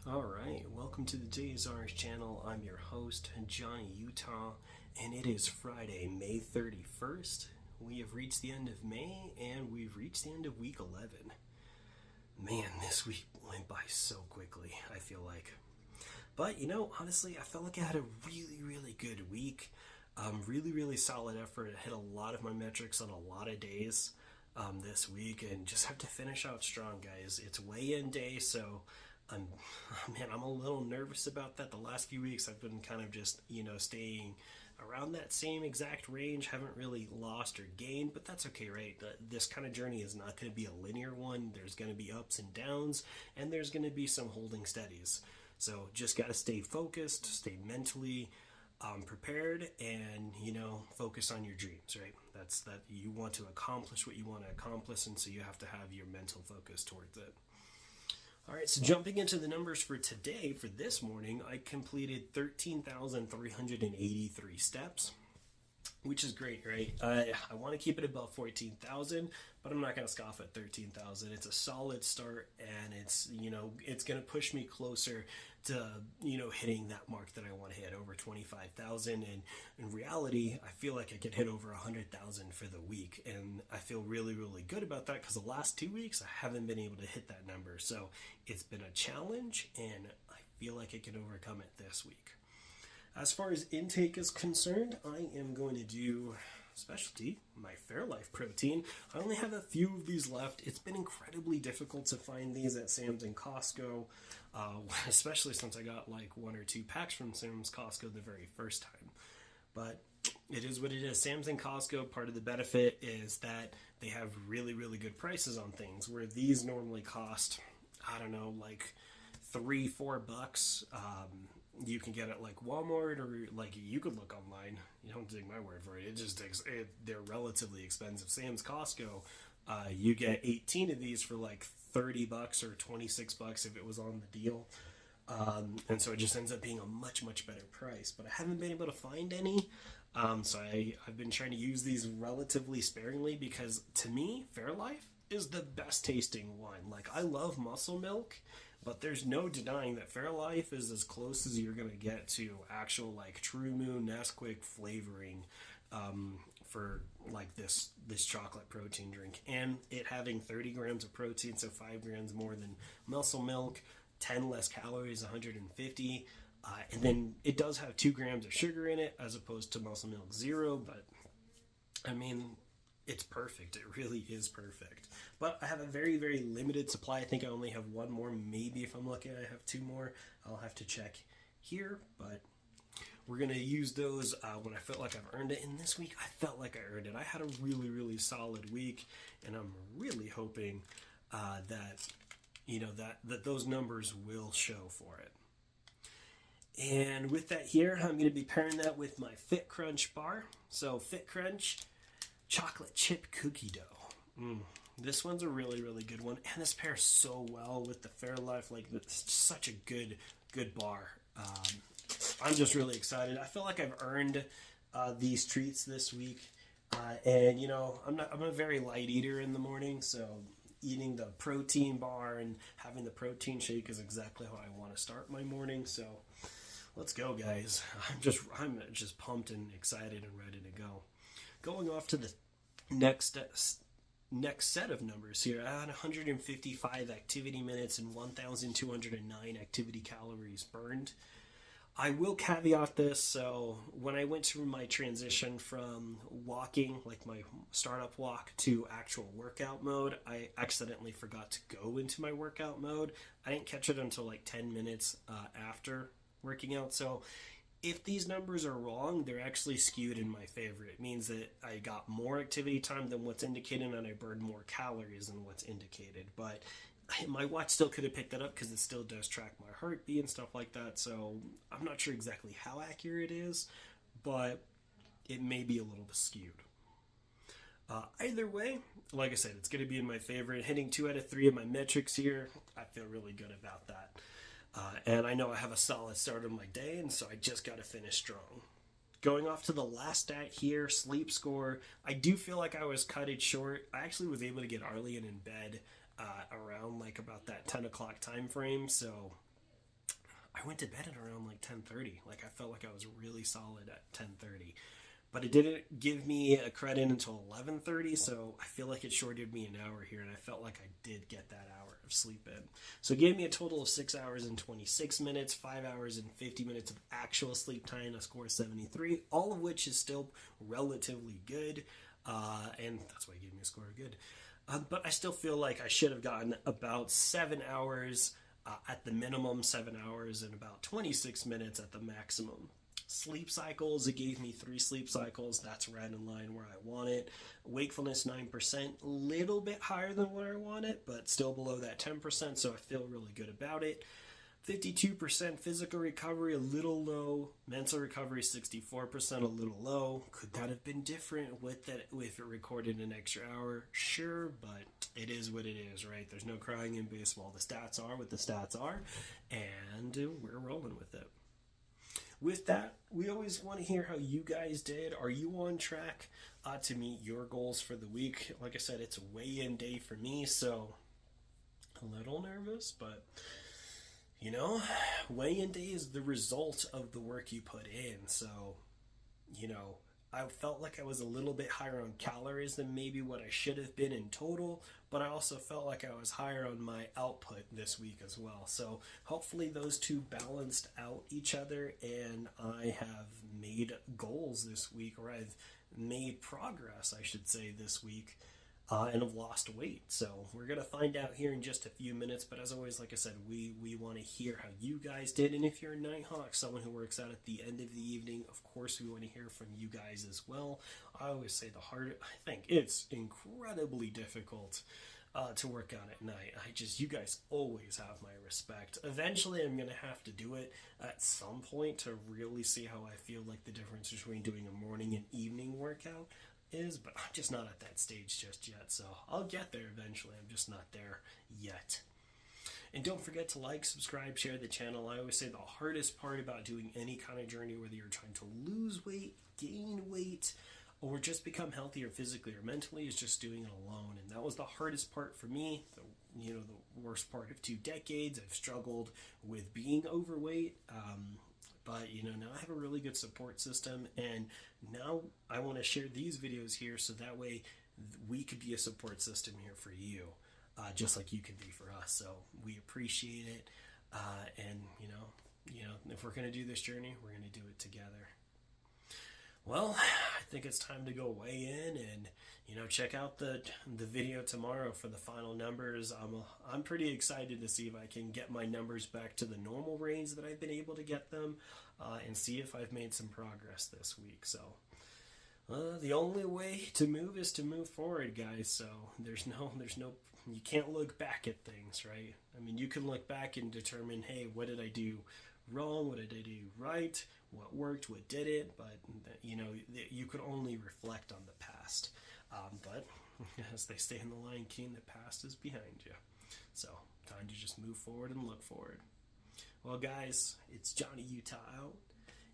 All right, welcome to the TheDayIsOurz channel. I'm your host, Johnny Utah, and it is Friday, May 31st. We have reached the end of May, and we've reached the end of week 11. Man, this week went by so quickly, I feel like. But, honestly, I felt like I had a really good week. Really solid effort. I hit a lot of my metrics on a lot of days this week, and just have to finish out strong, guys. It's weigh-in day, so I'm a little nervous about that. The last few weeks I've been kind of just, staying around that same exact range. Haven't really lost or gained, but that's okay, right? This kind of journey is not going to be a linear one. There's going to be ups and downs, and there's going to be some holding steadies. So just got to stay focused, stay mentally prepared, and, focus on your dreams, right? That's that you want to accomplish what you want to accomplish, and so you have to have your mental focus towards it. All right, so jumping into the numbers for today, for this morning, I completed 13,383 steps, which is great, right? I want to keep it above 14,000, but I'm not going to scoff at 13,000. It's a solid start, and it's going to push me closer to, hitting that mark that I want to hit, over 25,000. And in reality, I feel like I could hit over 100,000 for the week, and I feel really good about that because the last 2 weeks I haven't been able to hit that number. So it's been a challenge, and I feel like I can overcome it this week. As far as intake is concerned, I am going to do specialty, my Fairlife protein. I only have a few of these left. It's been incredibly difficult to find these at Sam's and Costco, especially since I got like 1 or 2 packs from Sam's Costco the very first time. But it is what it is. Sam's and Costco, part of the benefit is that they have really good prices on things, where these normally cost, I don't know, like $3-4. You can get it like Walmart, or like you could look online. You don't take my word for it. They're relatively expensive. Sam's Costco, you get 18 of these for like $30 or $26 if it was on the deal. And so it just ends up being a much better price. But I haven't been able to find any. So I've been trying to use these relatively sparingly, because to me, Fairlife is the best tasting one. Like, I love Muscle Milk, but there's no denying that Fairlife is as close as you're going to get to actual like True Moon Nesquik flavoring for like this chocolate protein drink. And it having 30 grams of protein, so 5 grams more than Muscle Milk, 10 less calories, 150. And then it does have 2 grams of sugar in it as opposed to Muscle Milk 0. But I mean, it's perfect. It really is perfect. But I have a very limited supply. I think I only have 1 more. Maybe if I'm lucky, I have 2 more. I'll have to check here. But we're going to use those when I feel like I've earned it. And this week, I felt like I earned it. I had a really solid week. And I'm really hoping that those numbers will show for it. And with that here, I'm going to be pairing that with my Fit Crunch bar. So Fit Crunch chocolate chip cookie dough. This one's a really good one, and this pairs so well with the Fairlife. Like, it's such a good bar. I'm just really excited. I feel like I've earned these treats this week, and I'm a very light eater in the morning, so eating the protein bar and having the protein shake is exactly how I want to start my morning. So let's go, guys. I'm just pumped and excited and ready to go. Going off to the next set of numbers here, I had 155 activity minutes and 1,209 activity calories burned. I will caveat this. So when I went through my transition from walking, like my startup walk, to actual workout mode, I accidentally forgot to go into my workout mode. I didn't catch it until like 10 minutes after working out. So if these numbers are wrong, they're actually skewed in my favor. It means that I got more activity time than what's indicated, and I burned more calories than what's indicated. But my watch still could have picked that up, because it still does track my heartbeat and stuff like that. So I'm not sure exactly how accurate it is, but it may be a little bit skewed. Either way, like I said, it's going to be in my favor. Hitting 2 out of 3 of my metrics here, I feel really good about that. And I know I have a solid start of my day, and so I just got to finish strong. Going off to the last stat here, sleep score, I do feel like I was cut it short. I actually was able to get Arlie in bed around like about that 10 o'clock time frame, so I went to bed at around like 10:30. Like I felt like I was really solid at 10:30. But it didn't give me a credit until 11:30, so I feel like it shorted me an hour here, and I felt like I did get that hour of sleep in. So it gave me a total of 6 hours and 26 minutes, 5 hours and 50 minutes of actual sleep time, a score of 73, all of which is still relatively good, and that's why it gave me a score of good. But I still feel like I should have gotten about 7 hours at the minimum, 7 hours and about 26 minutes at the maximum. Sleep cycles, it gave me 3 sleep cycles. That's right in line where I want it. Wakefulness 9%, little bit higher than where I want it, but still below that 10%, so I feel really good about it. 52% physical recovery, a little low. Mental recovery 64%, a little low. Could that have been different with it recorded an extra hour? Sure, but it is what it is, right? There's no crying in baseball. The stats are what the stats are, and we're rolling with it. With that, we always want to hear how you guys did. Are you on track to meet your goals for the week? Like I said, it's a weigh-in day for me, so a little nervous, but you know, weigh-in day is the result of the work you put in. So, you know, I felt like I was a little bit higher on calories than maybe what I should have been in total, but I also felt like I was higher on my output this week as well. So hopefully those two balanced out each other, and I have made goals this week, or I've made progress, I should say, this week. And have lost weight. So we're going to find out here in just a few minutes. But as always, like I said, we want to hear how you guys did. And if you're a Nighthawk, someone who works out at the end of the evening, of course, we want to hear from you guys as well. I always say I think it's incredibly difficult to work out at night. You guys always have my respect. Eventually, I'm going to have to do it at some point to really see how I feel like the difference between doing a morning and evening workout is, but I'm just not at that stage just yet, so I'll get there eventually. I'm just not there yet. And don't forget to like, subscribe, share the channel. I always say the hardest part about doing any kind of journey, whether you're trying to lose weight, gain weight, or just become healthier physically or mentally, is just doing it alone. And that was the hardest part for me, the worst part of 2 decades. I've struggled with being overweight, but now I have a really good support system, and now I want to share these videos here so that way we could be a support system here for you, just like you can be for us. So we appreciate it, and if we're going to do this journey, we're going to do it together. Well, I think it's time to go weigh in and check out the video tomorrow for the final numbers. I'm pretty excited to see if I can get my numbers back to the normal range that I've been able to get them, and see if I've made some progress this week. So the only way to move is to move forward, guys. So there's no you can't look back at things, right? I mean, you can look back and determine, hey, what did I do wrong? What did I do right? What worked? What didn't? But you could only reflect on the past. But as they say in The Lion King, the past is behind you. So time to just move forward and look forward. Well, guys, it's Johnny Utah out,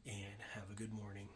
and have a good morning.